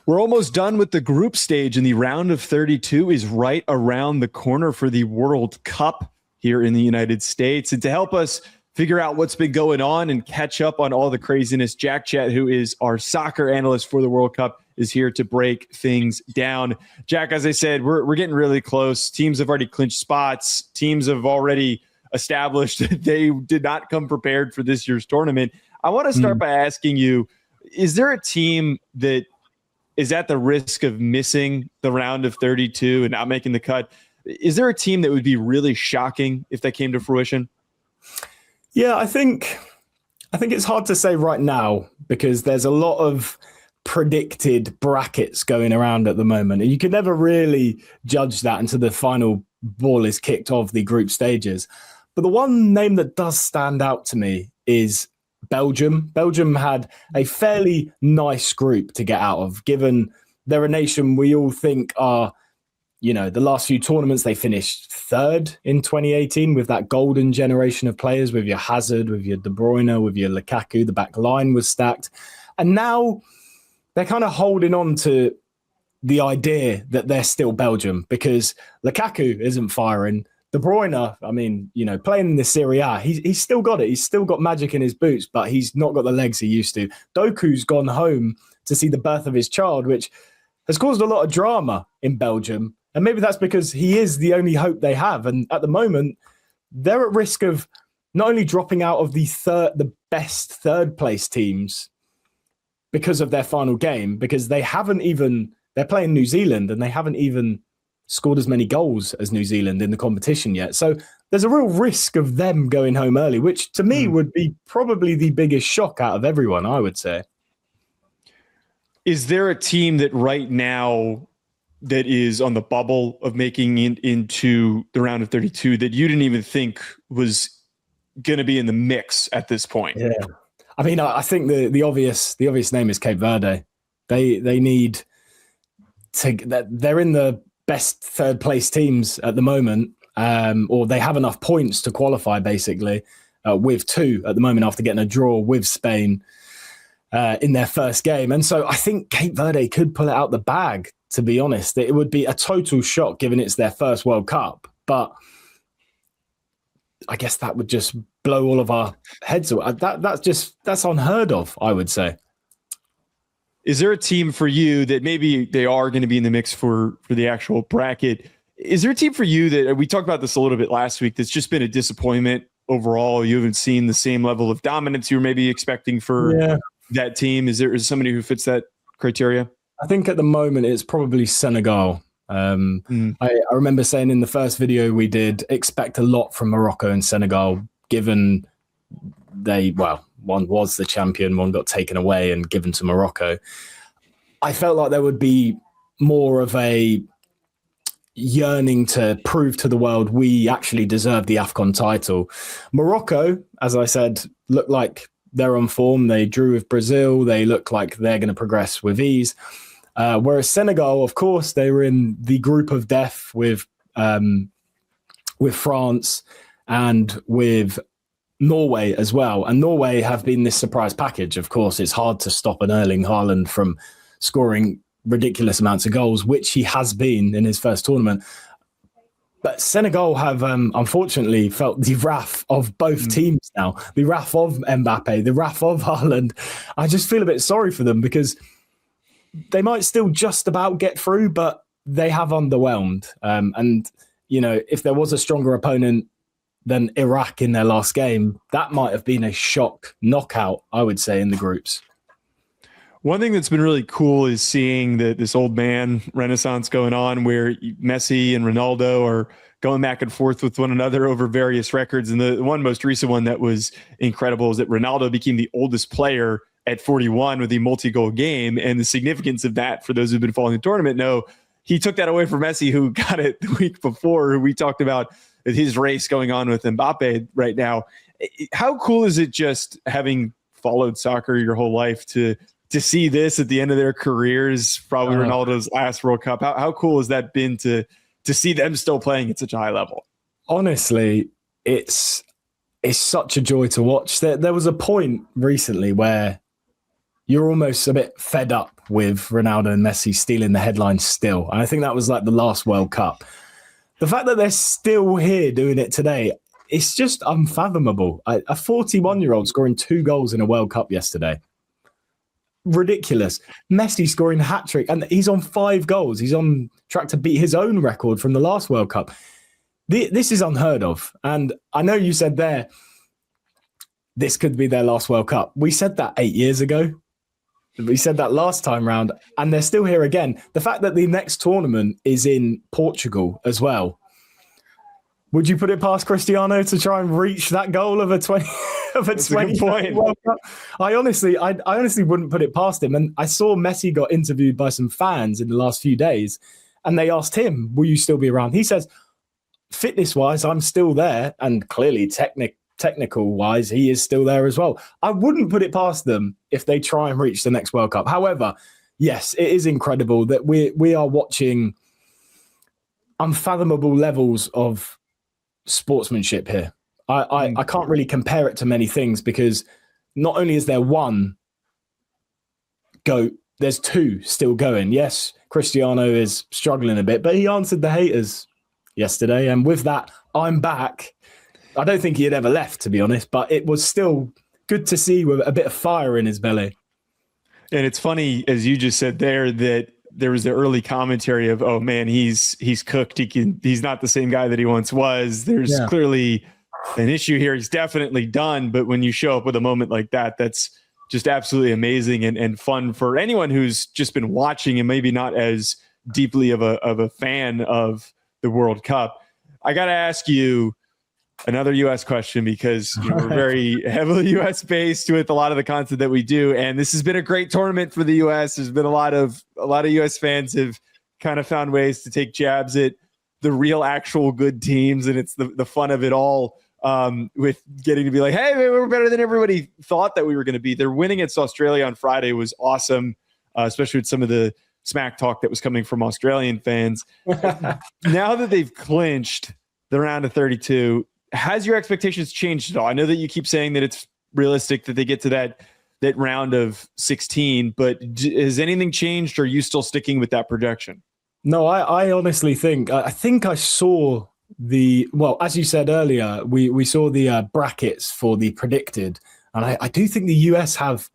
We're almost done with the group stage, and the round of 32 is right around the corner for the World Cup here in the United States. And to help us figure out what's been going on and catch up on all the craziness, JackChat, who is our soccer analyst for the World Cup, is here to break things down. Jack, as I said, we're getting really close. Teams have already clinched spots. Teams have already established that they did not come prepared for this year's tournament. I want to start by asking you, is there a team that is at the risk of missing the round of 32 and not making the cut? Is there a team that would be really shocking if that came to fruition? Yeah, I think it's hard to say right now because there's a lot of predicted brackets going around at the moment. And you can never really judge that until the final ball is kicked off the group stages. But the one name that does stand out to me is Belgium. Belgium had a fairly nice group to get out of, given they're a nation we all think are, the last few tournaments they finished third in 2018 with that golden generation of players, with your Hazard, with your De Bruyne, with your Lukaku. The back line was stacked. And now they're kind of holding on to the idea that they're still Belgium because Lukaku isn't firing. De Bruyne, playing in the Serie A, he's still got it. He's still got magic in his boots, but he's not got the legs he used to. Doku's gone home to see the birth of his child, which has caused a lot of drama in Belgium. And maybe that's because he is the only hope they have. And at the moment, they're at risk of not only dropping out of the best third place teams because of their final game, because they're playing New Zealand and they haven't even scored as many goals as New Zealand in the competition yet. So there's a real risk of them going home early, which to me would be probably the biggest shock out of everyone, I would say. Is there a team that right now that is on the bubble of making it into the round of 32 that you didn't even think was going to be in the mix at this point? Yeah. I think the obvious name is Cape Verde. They need to, they're in the best third place teams at the moment, or they have enough points to qualify basically, with 2 at the moment after getting a draw with Spain in their first game. And so I think Cape Verde could pull it out the bag, to be honest. It would be a total shock given it's their first World Cup, but I guess that would just blow all of our heads away. That's unheard of, I would say. Is there a team for you that maybe they are going to be in the mix for the actual bracket? Is there a team for you that, we talked about this a little bit last week, that's just been a disappointment overall? You haven't seen the same level of dominance you were maybe expecting for that team. Is there somebody who fits that criteria? I think at the moment it's probably Senegal. I remember saying in the first video we did, expect a lot from Morocco and Senegal, given one was the champion, one got taken away and given to Morocco. I felt like there would be more of a yearning to prove to the world we actually deserve the AFCON title. Morocco, as I said, look like they're on form. They drew with Brazil. They look like they're going to progress with ease. Whereas Senegal, of course, they were in the group of death with France and with Norway as well. And Norway have been this surprise package. Of course, it's hard to stop an Erling Haaland from scoring ridiculous amounts of goals, which he has been in his first tournament. But Senegal have, unfortunately, felt the wrath of both teams now. The wrath of Mbappe, the wrath of Haaland. I just feel a bit sorry for them because they might still just about get through, but they have underwhelmed. If there was a stronger opponent than Iraq in their last game, that might have been a shock knockout, I would say, in the groups. One thing that's been really cool is seeing this old man renaissance going on where Messi and Ronaldo are going back and forth with one another over various records. And the one most recent one that was incredible is that Ronaldo became the oldest player at 41 with a multi-goal game. And the significance of that, for those who've been following the tournament, know he took that away from Messi, who got it the week before, who we talked about his race going on with Mbappe right now. How cool is it, just having followed soccer your whole life, to see this at the end of their careers, probably Ronaldo's last World Cup? How cool has that been to see them still playing at such a high level? Honestly, it's such a joy to watch. There was a point recently where you're almost a bit fed up with Ronaldo and Messi stealing the headlines still. And I think that was like the last World Cup. The fact that they're still here doing it today, it's just unfathomable. A 41-year-old scoring 2 goals in a World Cup yesterday. Ridiculous. Messi scoring a hat-trick, and he's on 5 goals. He's on track to beat his own record from the last World Cup. This is unheard of. And I know you said there, this could be their last World Cup. We said that 8 years ago. We said that last time round, and they're still here again. The fact that the next tournament is in Portugal as well. Would you put it past Cristiano to try and reach that goal of a 20 point World Cup? I honestly wouldn't put it past him. And I saw Messi got interviewed by some fans in the last few days, and they asked him, "Will you still be around?" He says, "Fitness-wise, I'm still there, and clearly technical-wise, he is still there as well." I wouldn't put it past them if they try and reach the next World Cup. However, yes, it is incredible that we are watching unfathomable levels of sportsmanship here. I can't really compare it to many things, because not only is there one GOAT, there's 2 still going. Yes, Cristiano is struggling a bit, but he answered the haters yesterday. And with that, I'm back. I don't think he had ever left, to be honest, but it was still good to see with a bit of fire in his belly. And it's funny, as you just said there, that there was the early commentary of, oh man, he's cooked. He's not the same guy that he once was. There's clearly an issue here. He's definitely done. But when you show up with a moment like that, that's just absolutely amazing and fun for anyone who's just been watching and maybe not as deeply of a fan of the World Cup. I got to ask you another U.S. question, because we're very heavily U.S. based with a lot of the content that we do, and this has been a great tournament for the U.S. There's been a lot of U.S. fans have kind of found ways to take jabs at the real, actual good teams, and it's the fun of it all, with getting to be like, hey, we're better than everybody thought that we were going to be. Their win against Australia on Friday was awesome, especially with some of the smack talk that was coming from Australian fans. Now that they've clinched the round of 32, has your expectations changed at all? I know that you keep saying that it's realistic that they get to that round of 16, but has anything changed, or are you still sticking with that projection? No, I honestly think I saw as you said earlier, we saw the brackets for the predicted, and I do think the US have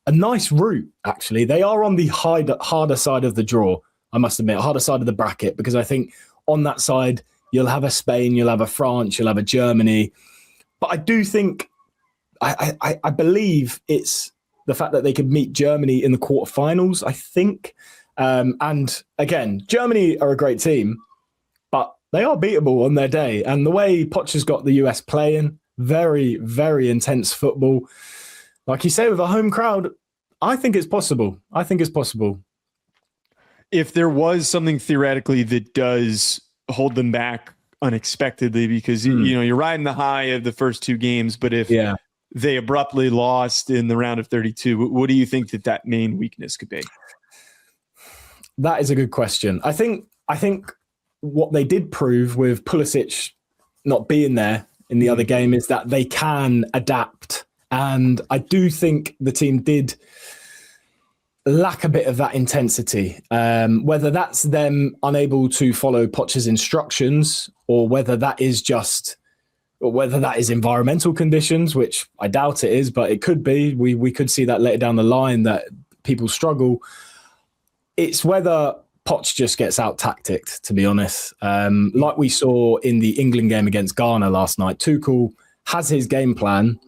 a nice route, actually. They are on the harder side of the draw, I must admit, harder side of the bracket, because I think on that side, you'll have a Spain, you'll have a France, you'll have a Germany. But I do think, I believe it's the fact that they could meet Germany in the quarterfinals, I think. And again, Germany are a great team, but they are beatable on their day. And the way Poch has got the US playing, very, very intense football. Like you say, with a home crowd, I think it's possible. If there was something theoretically that does hold them back unexpectedly, because you're riding the high of the first 2 games, but if they abruptly lost in the round of 32, what do you think that main weakness could be? That is a good question. I think what they did prove with Pulisic not being there in the other game is that they can adapt, and I do think the team did lack a bit of that intensity, whether that's them unable to follow Poch's instructions, or whether that is environmental conditions, which I doubt it is, but it could be. We could see that later down the line, that people struggle. It's whether Poch just gets out tacticked, to be honest. Like we saw in the England game against Ghana last night, Tuchel has his game plan,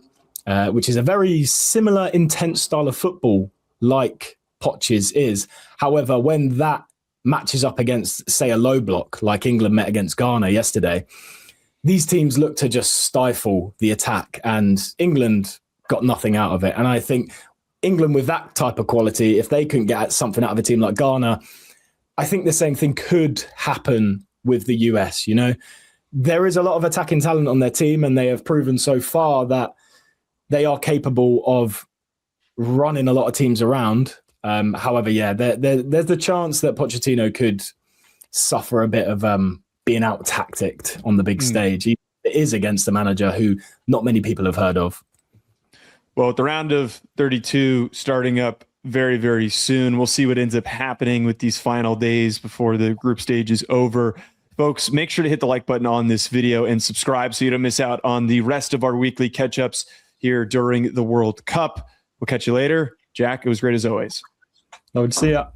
which is a very similar intense style of football like Poch's is. However, when that matches up against, say, a low block like England met against Ghana yesterday, these teams look to just stifle the attack, and England got nothing out of it. And I think England, with that type of quality, if they couldn't get something out of a team like Ghana, I think the same thing could happen with the US. There is a lot of attacking talent on their team, and they have proven so far that they are capable of running a lot of teams around. However, there's the chance that Pochettino could suffer a bit of being out tacticked on the big stage. It is against a manager who not many people have heard of. Well, with the round of 32 starting up very, very soon. We'll see what ends up happening with these final days before the group stage is over. Folks, make sure to hit the like button on this video and subscribe so you don't miss out on the rest of our weekly catch-ups here during the World Cup. We'll catch you later. Jack, it was great as always. I would see ya.